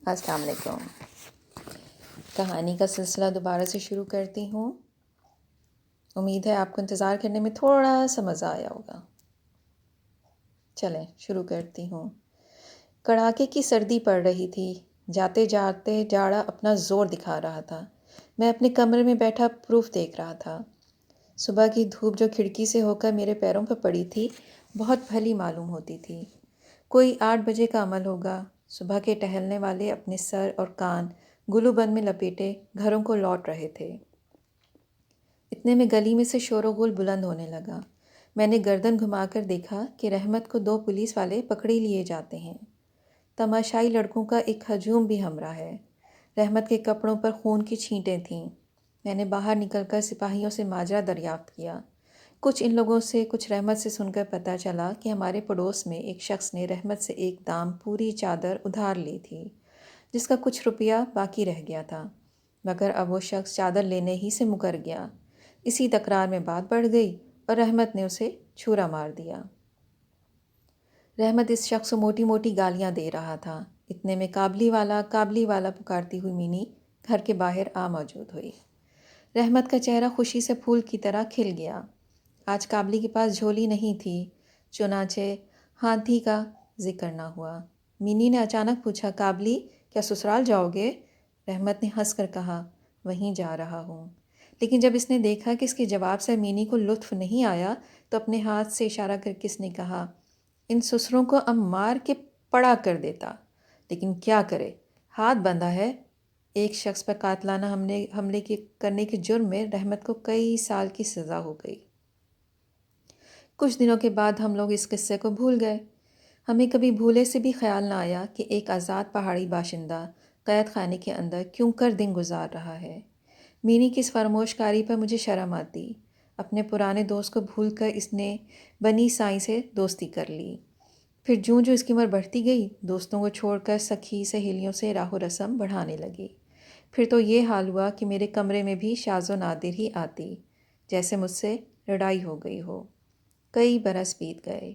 السلام علیکم۔ کہانی کا سلسلہ دوبارہ سے شروع کرتی ہوں۔ امید ہے آپ کو انتظار کرنے میں تھوڑا سا مزہ آیا ہوگا۔ چلیں شروع کرتی ہوں۔ کڑاکے کی سردی پڑ رہی تھی، جاتے جاتے جاڑا اپنا زور دکھا رہا تھا۔ میں اپنے کمرے میں بیٹھا پروف دیکھ رہا تھا۔ صبح کی دھوپ جو کھڑکی سے ہو کر میرے پیروں پر پڑی تھی بہت بھلی معلوم ہوتی تھی۔ کوئی 8 بجے کا عمل ہوگا۔ صبح کے ٹہلنے والے اپنے سر اور کان گلو بند میں لپیٹے گھروں کو لوٹ رہے تھے۔ اتنے میں گلی میں سے شور و غل بلند ہونے لگا۔ میں نے گردن گھما کر دیکھا کہ رحمت کو 2 پولیس والے پکڑے لیے جاتے ہیں۔ تماشائی لڑکوں کا ایک ہجوم بھی ہمراہ ہے۔ رحمت کے کپڑوں پر خون کی چھینٹیں تھیں۔ میں نے باہر نکل کر سپاہیوں سے ماجرا دریافت کیا۔ کچھ ان لوگوں سے کچھ رحمت سے سن کر پتہ چلا کہ ہمارے پڑوس میں ایک شخص نے رحمت سے ایک دام پوری چادر ادھار لی تھی، جس کا کچھ روپیہ باقی رہ گیا تھا، مگر اب وہ شخص چادر لینے ہی سے مکر گیا۔ اسی تکرار میں بات بڑھ گئی اور رحمت نے اسے چھورا مار دیا۔ رحمت اس شخص کو موٹی موٹی گالیاں دے رہا تھا۔ اتنے میں کابلی والا پکارتی ہوئی مینی گھر کے باہر آ موجود ہوئی۔ رحمت کا چہرہ خوشی سے پھول کی طرح کھل گیا۔ آج کابلی کے پاس جھولی نہیں تھی، چنانچہ ہاتھی کا ذکر نہ ہوا۔ مینی نے اچانک پوچھا، کابلی کیا سسرال جاؤ گے؟ رحمت نے ہنس کر کہا، وہیں جا رہا ہوں۔ لیکن جب اس نے دیکھا کہ اس کے جواب سے مینی کو لطف نہیں آیا تو اپنے ہاتھ سے اشارہ کر کے اس نے کہا، ان سسروں کو اب مار کے پڑا کر دیتا، لیکن کیا کرے، ہاتھ بندھا ہے۔ ایک شخص پر قاتلانہ حملے کرنے کے جرم میں رحمت کو کئی سال کی سزا ہو گئی۔ کچھ دنوں کے بعد ہم لوگ اس قصے کو بھول گئے۔ ہمیں کبھی بھولے سے بھی خیال نہ آیا کہ ایک آزاد پہاڑی باشندہ قید خانے کے اندر کیوں کر دن گزار رہا ہے۔ مینی کی اس فراموش کاری پر مجھے شرم آتی۔ اپنے پرانے دوست کو بھول کر اس نے بنی سائی سے دوستی کر لی۔ پھر جوں اس کی عمر بڑھتی گئی، دوستوں کو چھوڑ کر سکھی سہیلیوں سے راہ و رسم بڑھانے لگی۔ پھر تو یہ حال ہوا کہ میرے کمرے میں بھی شاذ و نادر ہی آتی، جیسے مجھ سے لڑائی ہو گئی ہو۔ کئی برس بیت گئے۔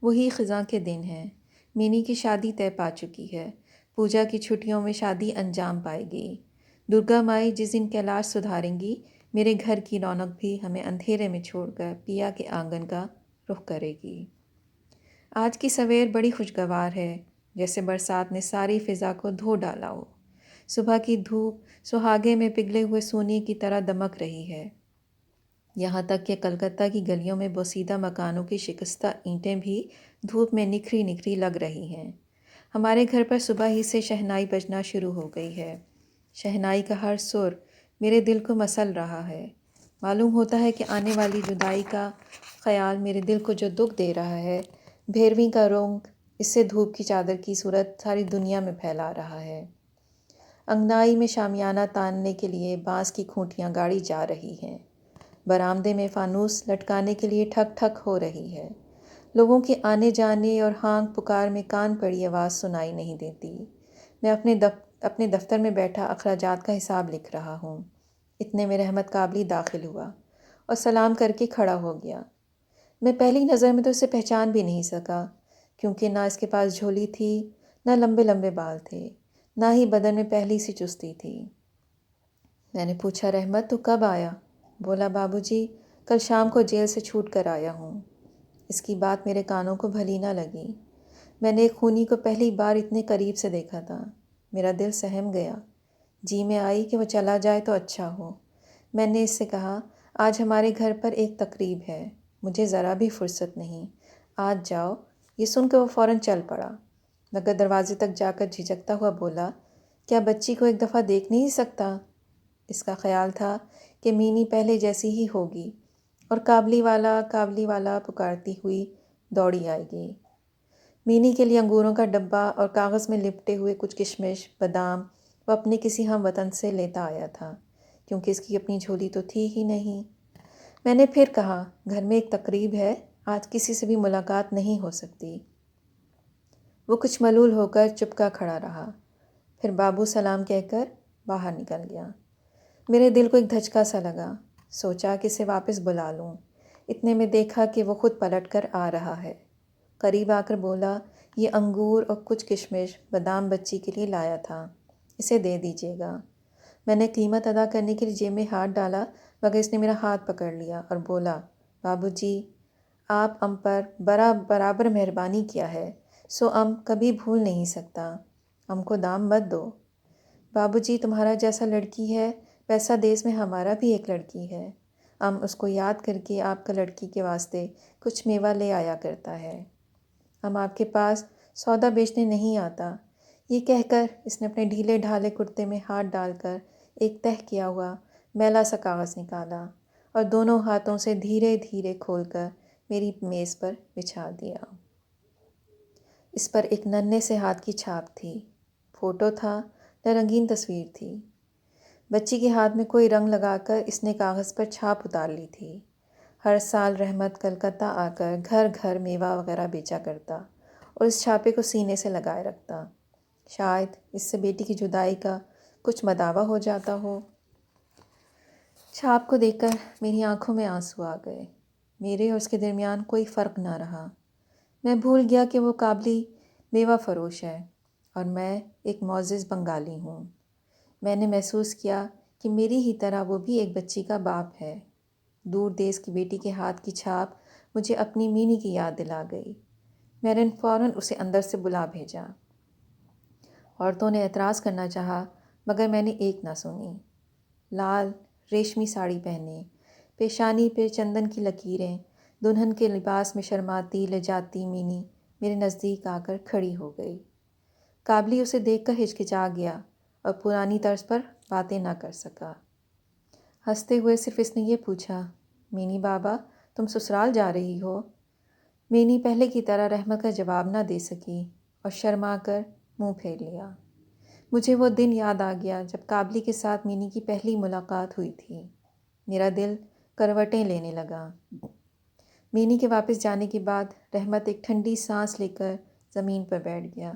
وہی خزاں کے دن ہیں۔ مینی کی شادی طے پا چکی ہے۔ پوجا کی چھٹیوں میں شادی انجام پائے گی۔ درگا مائی جس دن کیلاش سدھاریں گی، میرے گھر کی رونق بھی ہمیں اندھیرے میں چھوڑ کر پیا کے آنگن کا رخ کرے گی۔ آج کی سویر بڑی خوشگوار ہے، جیسے برسات نے ساری فضا کو دھو ڈالا ہو۔ صبح کی دھوپ سہاگے میں پگھلے ہوئے سونے کی طرح دمک رہی ہے۔ یہاں تک کہ کلکتہ کی گلیوں میں بوسیدہ مکانوں کی شکستہ اینٹیں بھی دھوپ میں نکھری نکھری لگ رہی ہیں۔ ہمارے گھر پر صبح ہی سے شہنائی بجنا شروع ہو گئی ہے۔ شہنائی کا ہر سر میرے دل کو مسل رہا ہے۔ معلوم ہوتا ہے کہ آنے والی جدائی کا خیال میرے دل کو جو دکھ دے رہا ہے، بھیرویں کا رونق اس سے دھوپ کی چادر کی صورت ساری دنیا میں پھیلا رہا ہے۔ انگنائی میں شامیانہ تاننے کے لیے بانس کی کھوٹیاں گاڑی جا رہی ہیں۔ برآمدے میں فانوس لٹکانے کے لیے ٹھک ٹھک ہو رہی ہے۔ لوگوں کے آنے جانے اور ہانک پکار میں کان پڑی آواز سنائی نہیں دیتی۔ میں اپنے دفتر میں بیٹھا اخراجات کا حساب لکھ رہا ہوں۔ اتنے میں رحمت کابلی داخل ہوا اور سلام کر کے کھڑا ہو گیا۔ میں پہلی نظر میں تو اسے پہچان بھی نہیں سکا، کیونکہ نہ اس کے پاس جھولی تھی، نہ لمبے لمبے بال تھے، نہ ہی بدن میں پہلی سی چستی تھی۔ میں نے پوچھا، رحمت تو کب آیا؟ بولا، بابو جی کل شام کو جیل سے چھوٹ کر آیا ہوں۔ اس کی بات میرے کانوں کو بھلی نہ لگی۔ میں نے ایک خونی کو پہلی بار اتنے قریب سے دیکھا تھا۔ میرا دل سہم گیا۔ جی میں آئی کہ وہ چلا جائے تو اچھا ہو۔ میں نے اس سے کہا، آج ہمارے گھر پر ایک تقریب ہے، مجھے ذرا بھی فرصت نہیں، آج جاؤ۔ یہ سن کر وہ فوراً چل پڑا، مگر دروازے تک جا کر جھجکتا ہوا بولا، کیا بچی کو ایک دفعہ دیکھ نہیں سکتا؟ اس کا خیال تھا کہ مینی پہلے جیسی ہی ہوگی اور کابلی والا پکارتی ہوئی دوڑی آئے گی۔ مینی کے لیے انگوروں کا ڈبہ اور کاغذ میں لپٹے ہوئے کچھ کشمش بادام وہ اپنے کسی ہم وطن سے لیتا آیا تھا، کیونکہ اس کی اپنی جھولی تو تھی ہی نہیں۔ میں نے پھر کہا، گھر میں ایک تقریب ہے، آج کسی سے بھی ملاقات نہیں ہو سکتی۔ وہ کچھ ملول ہو کر چپکا کھڑا رہا، پھر بابو سلام کہہ کر باہر نکل گیا۔ میرے دل کو ایک دھچکا سا لگا، سوچا کہ اسے واپس بلا لوں۔ اتنے میں دیکھا کہ وہ خود پلٹ کر آ رہا ہے۔ قریب آ کر بولا، یہ انگور اور کچھ کشمش بادام بچی کے لیے لایا تھا، اسے دے دیجیے گا۔ میں نے قیمت ادا کرنے کے لیے جیب میں ہاتھ ڈالا مگر اس نے میرا ہاتھ پکڑ لیا اور بولا، بابو جی آپ ام پر برابر مہربانی کیا ہے، سو ام کبھی بھول نہیں سکتا، ام کو دام مت دو۔ بابو جی تمہارا جیسا لڑکی ہے ویسا دیس میں ہمارا بھی ایک لڑکی ہے، اس کو یاد کر کے آپ کا لڑکی کے واسطے کچھ میوہ لے آیا کرتا ہے، آپ کے پاس سودا بیچنے نہیں آتا۔ یہ کہہ کر اس نے اپنے ڈھیلے ڈھالے کرتے میں ہاتھ ڈال کر ایک تہہ کیا ہوا میلا سا کاغذ نکالا اور دونوں ہاتھوں سے دھیرے دھیرے کھول کر میری میز پر بچھا دیا۔ اس پر ایک ننھے سے ہاتھ کی چھاپ تھی، فوٹو تھا نہ رنگین تصویر تھی۔ بچی کے ہاتھ میں کوئی رنگ لگا کر اس نے کاغذ پر چھاپ اتار لی تھی۔ ہر سال رحمت کلکتہ آ کر گھر گھر میوہ وغیرہ بیچا کرتا اور اس چھاپے کو سینے سے لگائے رکھتا، شاید اس سے بیٹی کی جدائی کا کچھ مداوع ہو جاتا ہو۔ چھاپ کو دیکھ کر میری آنکھوں میں آنسو آ گئے۔ میرے اور اس کے درمیان کوئی فرق نہ رہا۔ میں بھول گیا کہ وہ قابلی میوہ فروش ہے اور میں ایک معزز بنگالی ہوں۔ میں نے محسوس کیا کہ میری ہی طرح وہ بھی ایک بچی کا باپ ہے۔ دور دیس کی بیٹی کے ہاتھ کی چھاپ مجھے اپنی مینی کی یاد دلا گئی۔ میں نے فوراً اسے اندر سے بلا بھیجا۔ عورتوں نے اعتراض کرنا چاہا مگر میں نے ایک نہ سنی۔ لال ریشمی ساڑی پہنے، پیشانی پہ چندن کی لکیریں، دلہن کے لباس میں شرماتی لجاتی مینی میرے نزدیک آ کر کھڑی ہو گئی۔ قابلی اسے دیکھ کر ہچکچا گیا اور پرانی طرز پر باتیں نہ کر سکا۔ ہنستے ہوئے صرف اس نے یہ پوچھا، مینی بابا تم سسرال جا رہی ہو؟ مینی پہلے کی طرح رحمت کا جواب نہ دے سکی اور شرما کر منہ پھیر لیا۔ مجھے وہ دن یاد آ گیا جب قابلی کے ساتھ مینی کی پہلی ملاقات ہوئی تھی۔ میرا دل کروٹیں لینے لگا۔ مینی کے واپس جانے کے بعد رحمت ایک ٹھنڈی سانس لے کر زمین پر بیٹھ گیا۔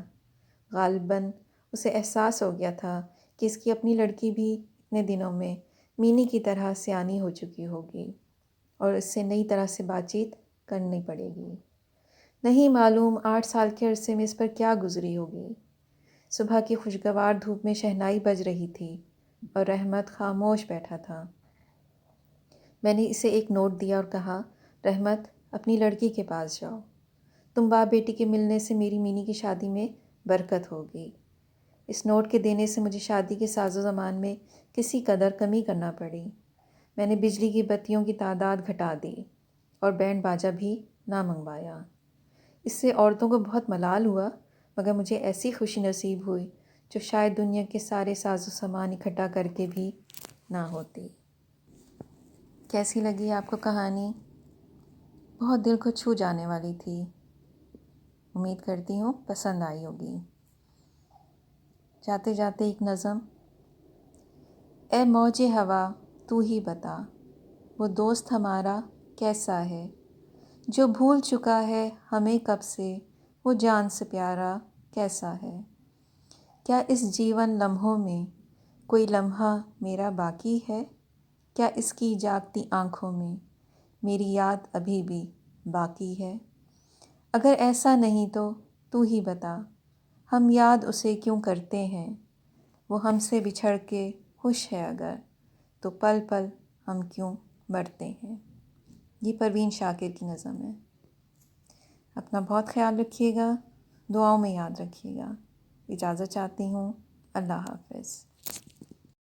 غالباً اسے احساس ہو گیا تھا کہ اس کی اپنی لڑکی بھی اتنے دنوں میں مینی کی طرح سیانی ہو چکی ہوگی اور اس سے نئی طرح سے بات چیت کرنی پڑے گی۔ نہیں معلوم 8 سال کے عرصے میں اس پر کیا گزری ہوگی۔ صبح کی خوشگوار دھوپ میں شہنائی بج رہی تھی اور رحمت خاموش بیٹھا تھا۔ میں نے اسے ایک نوٹ دیا اور کہا، رحمت اپنی لڑکی کے پاس جاؤ، تم باپ بیٹی کے ملنے سے میری مینی کی شادی میں برکت ہوگی۔ اس نوٹ کے دینے سے مجھے شادی کے ساز و سامان میں کسی قدر کمی کرنا پڑی۔ میں نے بجلی کی بتیوں کی تعداد گھٹا دی اور بینڈ باجا بھی نہ منگوایا۔ اس سے عورتوں کو بہت ملال ہوا مگر مجھے ایسی خوشی نصیب ہوئی جو شاید دنیا کے سارے ساز و سامان اکٹھا کر کے بھی نہ ہوتی۔ کیسی لگی آپ کو کہانی؟ بہت دل کو چھو جانے والی تھی۔ امید کرتی ہوں پسند آئی ہوگی۔ جاتے جاتے ایک نظم۔ اے موج ہوا تو ہی بتا، وہ دوست ہمارا کیسا ہے، جو بھول چکا ہے ہمیں کب سے، وہ جان سے پیارا کیسا ہے۔ کیا اس جیون لمحوں میں کوئی لمحہ میرا باقی ہے، کیا اس کی جاگتی آنکھوں میں میری یاد ابھی بھی باقی ہے۔ اگر ایسا نہیں تو ہی بتا، ہم یاد اسے کیوں کرتے ہیں، وہ ہم سے بچھڑ کے خوش ہے اگر، تو پل پل ہم کیوں مرتے ہیں۔ یہ پروین شاکر کی نظم ہے۔ اپنا بہت خیال رکھیے گا، دعاؤں میں یاد رکھیے گا۔ اجازت چاہتی ہوں، اللہ حافظ۔